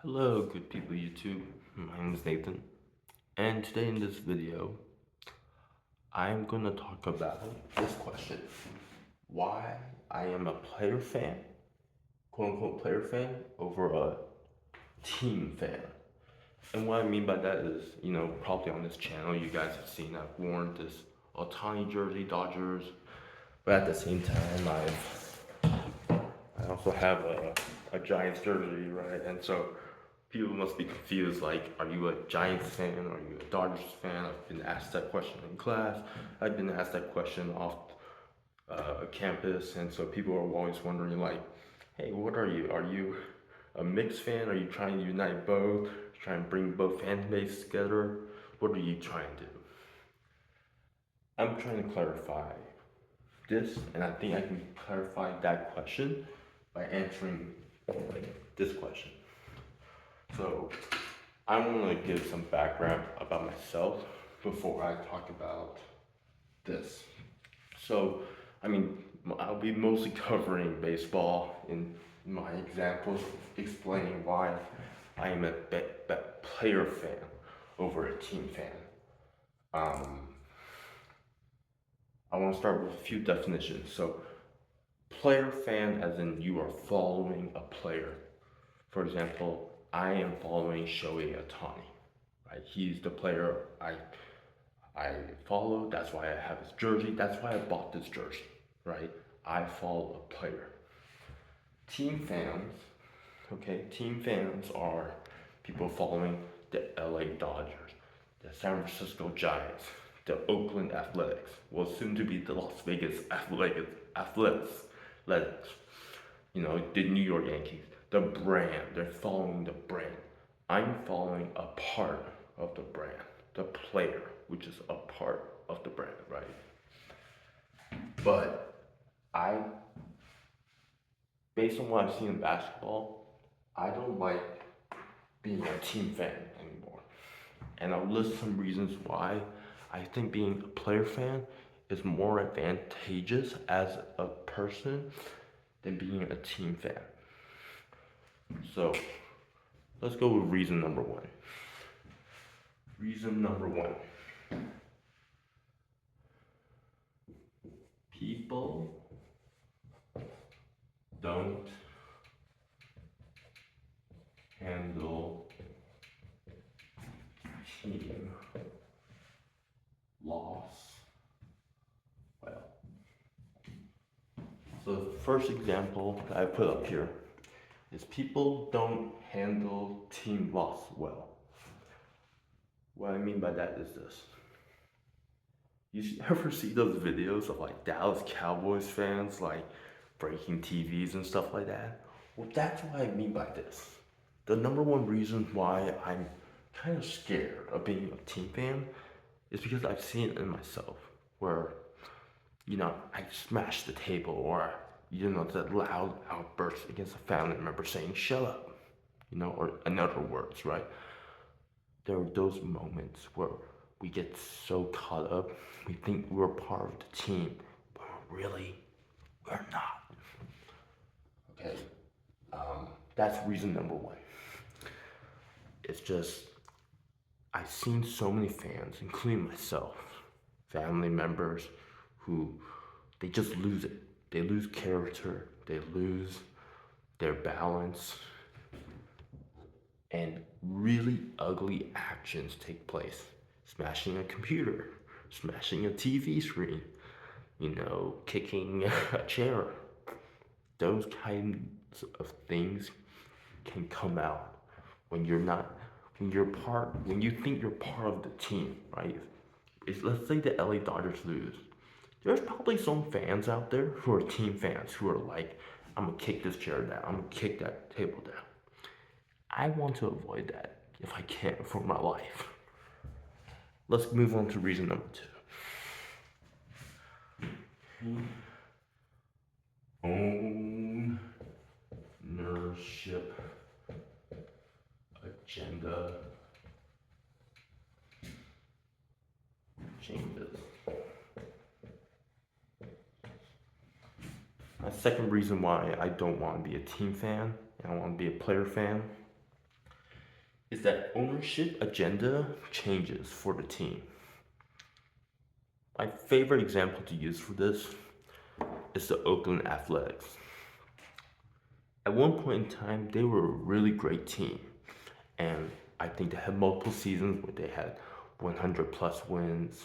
Hello, good people of YouTube. My name is Nathan, and today in this video, I'm gonna talk about this question: why I am a player fan, quote unquote player fan, over a team fan. And what I mean by that is, probably on this channel, you guys have seen I've worn this Ohtani jersey, Dodgers, but at the same time, I also have a Giants jersey, right? And so people must be confused, like, are you a Giants fan? Are you a Dodgers fan? I've been asked that question in class. I've been asked that question off campus. And so people are always wondering, like, hey, what are you? Are you a mixed fan? Are you trying to unite both? Trying to bring both fan bases together? What are you trying to do? I'm trying to clarify this, and I think I can clarify that question by answering this question. So, I want to give some background about myself before I talk about this. So, I mean, I'll be mostly covering baseball in my examples, explaining why I am a player fan over a team fan. I want to start with a few definitions. So, player fan, as in you are following a player. For example, I am following Shohei Ohtani. Right? He's the player I follow. That's why I have his jersey. That's why I bought this jersey. Right? I follow a player. Team fans, okay, team fans are people following the LA Dodgers, the San Francisco Giants, the Oakland Athletics, well, soon to be the Las Vegas Athletics, the New York Yankees, the brand. They're following the brand. I'm following a part of the brand, the player, which is a part of the brand, right? But I, based on what I've seen in basketball, I don't like being a team fan anymore. And I'll list some reasons why I think being a player fan is more advantageous as a person than being a team fan. So let's go with reason number one. Reason number one. People don't handle team loss well. So the first example that I put up here is people don't handle team loss well. What I mean by that is this. You ever see those videos of like Dallas Cowboys fans like breaking TVs and stuff like that? Well, that's what I mean by this. The number one reason why I'm kind of scared of being a team fan is because I've seen it in myself where, I smash the table or, that loud outburst against a family member saying, shut up, or in other words, right? There are those moments where we get so caught up, we think we're part of the team, but really, we're not. Okay, that's reason number one. It's just, I've seen so many fans, including myself, family members, who they just lose it. They lose character, they lose their balance, and really ugly actions take place. Smashing a computer, smashing a TV screen, kicking a chair. Those kinds of things can come out when when you think you're part of the team, right? Let's say the LA Dodgers lose. There's probably some fans out there who are team fans who are like, I'm gonna kick this chair down, I'm gonna kick that table down. I want to avoid that if I can for my life. Let's move on to reason number two. Ownership agenda changes. My second reason why I don't want to be a team fan and I want to be a player fan is that ownership agenda changes for the team. My favorite example to use for this is the Oakland Athletics. At one point in time, they were a really great team. And I think they had multiple seasons where they had 100 plus wins.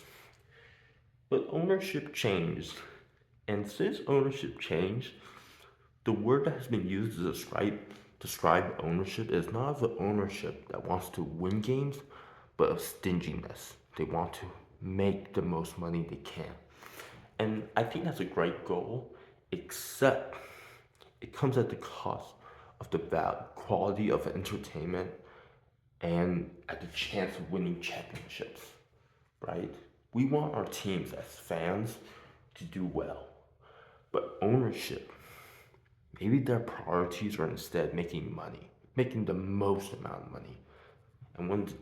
But ownership changed. And since ownership changed, the word that has been used to describe ownership is not of the ownership that wants to win games, but of stinginess. They want to make the most money they can. And I think that's a great goal, except it comes at the cost of the quality of entertainment and at the chance of winning championships, right? We want our teams as fans to do well, but ownership, maybe their priorities are instead making money, making the most amount of money. And one of the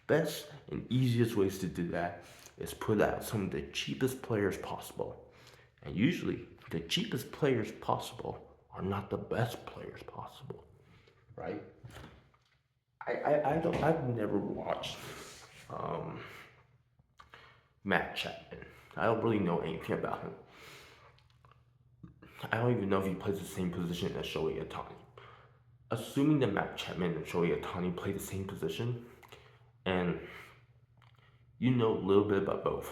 best and easiest ways to do that is put out some of the cheapest players possible. And usually, the cheapest players possible are not the best players possible, right? I've never watched um, Matt Chapman. I don't really know anything about him. I don't even know if he plays the same position as Shohei Ohtani. Assuming that Matt Chapman and Shohei Ohtani play the same position, and you know a little bit about both,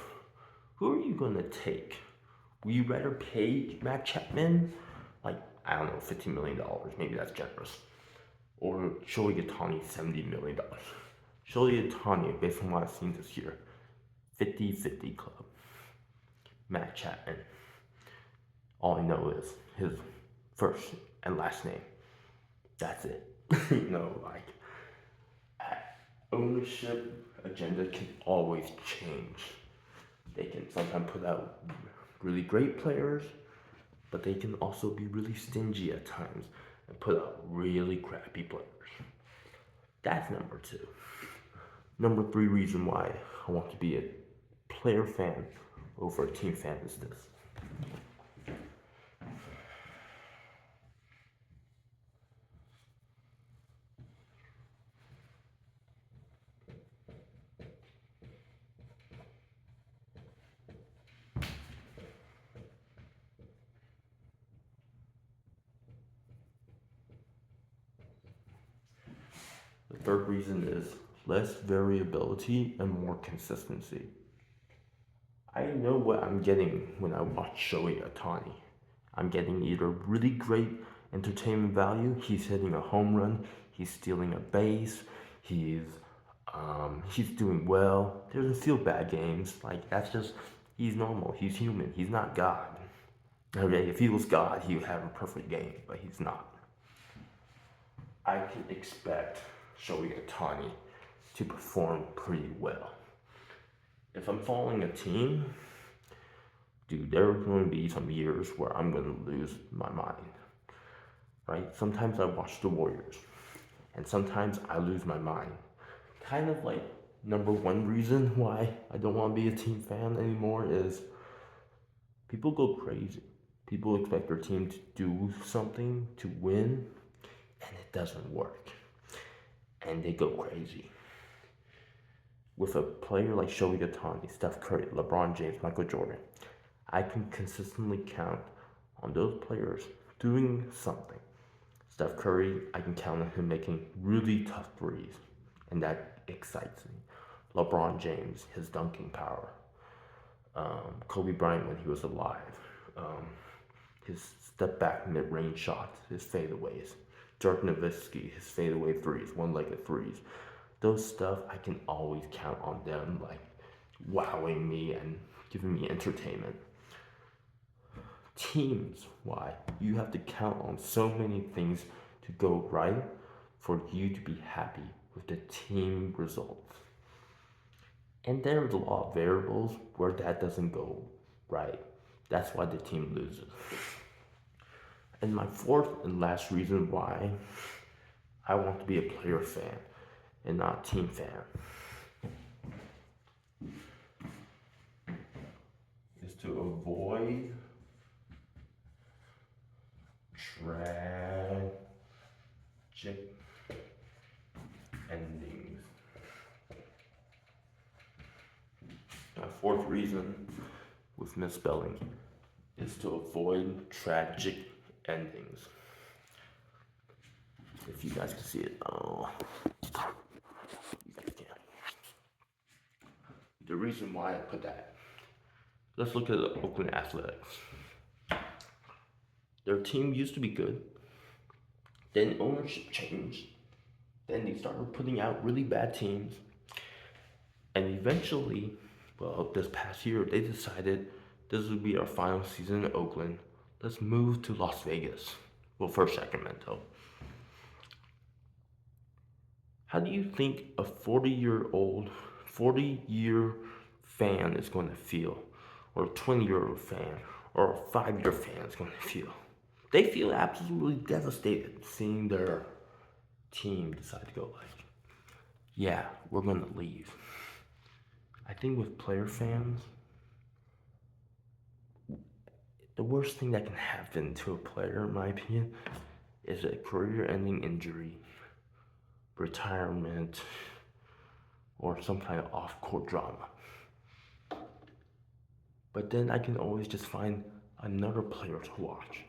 who are you gonna take? Would you rather pay Matt Chapman, like, I don't know, $15 million, maybe that's generous, or Shohei Ohtani, $70 million? Shohei Ohtani, based on what I've seen this year, 50-50 club. Matt Chapman, all I know is his first and last name. That's it. Like, ownership agenda can always change. They can sometimes put out really great players, but they can also be really stingy at times and put out really crappy players. That's number two. Number three reason why I want to be a player fan over a team fan is this. The third reason is less variability and more consistency. I know what I'm getting when I watch Shohei Ohtani. I'm getting either really great entertainment value, he's hitting a home run, he's stealing a base, he's doing well. There's a few bad games, like that's just he's normal, he's human, he's not God. Okay, if he was God, he would have a perfect game, but he's not. I can expect Shohei Ohtani to perform pretty well. If I'm following a team, dude, there are going to be some years where I'm going to lose my mind, right? Sometimes I watch the Warriors, and sometimes I lose my mind. Kind of like number one reason why I don't want to be a team fan anymore is people go crazy. People expect their team to do something to win, and it doesn't work. And they go crazy. With a player like Shohei Ohtani, Steph Curry, LeBron James, Michael Jordan, I can consistently count on those players doing something. Steph Curry, I can count on him making really tough threes, and that excites me. LeBron James, his dunking power. Kobe Bryant when he was alive. His step back mid range shots, his fadeaways. Dirk Nowitzki, his fadeaway threes, one-legged threes. Those stuff, I can always count on them, like wowing me and giving me entertainment. Teams, why? You have to count on so many things to go right for you to be happy with the team results. And there's a lot of variables where that doesn't go right. That's why the team loses. And my fourth and last reason why I want to be a player fan and not a team fan is to avoid tragic and fourth reason with misspelling is to avoid tragic endings. If you guys can see it, oh, you guys can. The reason why I put that, let's look at the Oakland Athletics. Their team used to be good, then ownership changed, then they started putting out really bad teams, and eventually, well, this past year, they decided this would be our final season in Oakland. Let's move to Las Vegas. Well, first Sacramento. How do you think a 40-year fan is going to feel? Or a 20-year fan? Or a 5-year fan is going to feel? They feel absolutely devastated seeing their team decide to go like, yeah, we're going to leave. I think with player fans, the worst thing that can happen to a player, in my opinion, is a career-ending injury, retirement, or some kind of off-court drama. But then I can always just find another player to watch.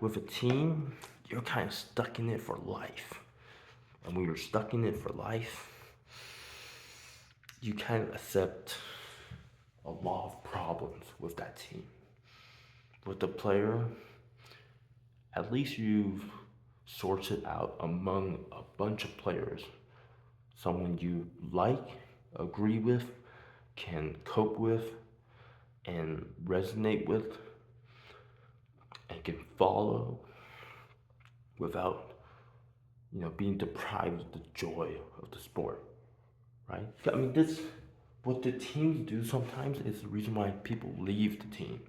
With a team, you're kind of stuck in it for life. And when you're stuck in it for life, you kind of accept a lot of problems with that team. With the player, at least you've sorted out among a bunch of players someone you like, agree with, can cope with, and resonate with, and can follow without, being deprived of the joy of the sport, right? I mean, what the teams do sometimes is the reason why people leave the team.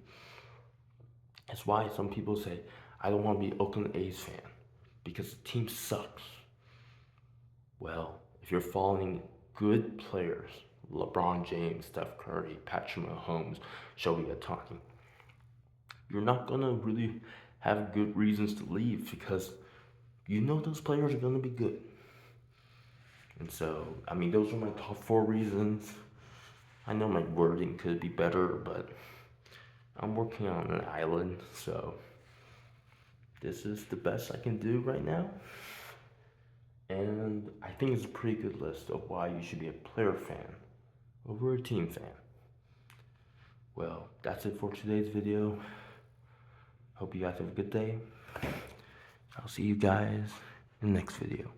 That's why some people say, I don't want to be an Oakland A's fan because the team sucks. Well, if you're following good players, LeBron James, Steph Curry, Patrick Mahomes, Shohei Ohtani, you're not going to really have good reasons to leave because those players are going to be good. And so, I mean, those are my top 4 reasons. I know my wording could be better, but I'm working on an island, so this is the best I can do right now. And I think it's a pretty good list of why you should be a player fan over a team fan. Well, that's it for today's video. Hope you guys have a good day. I'll see you guys in the next video.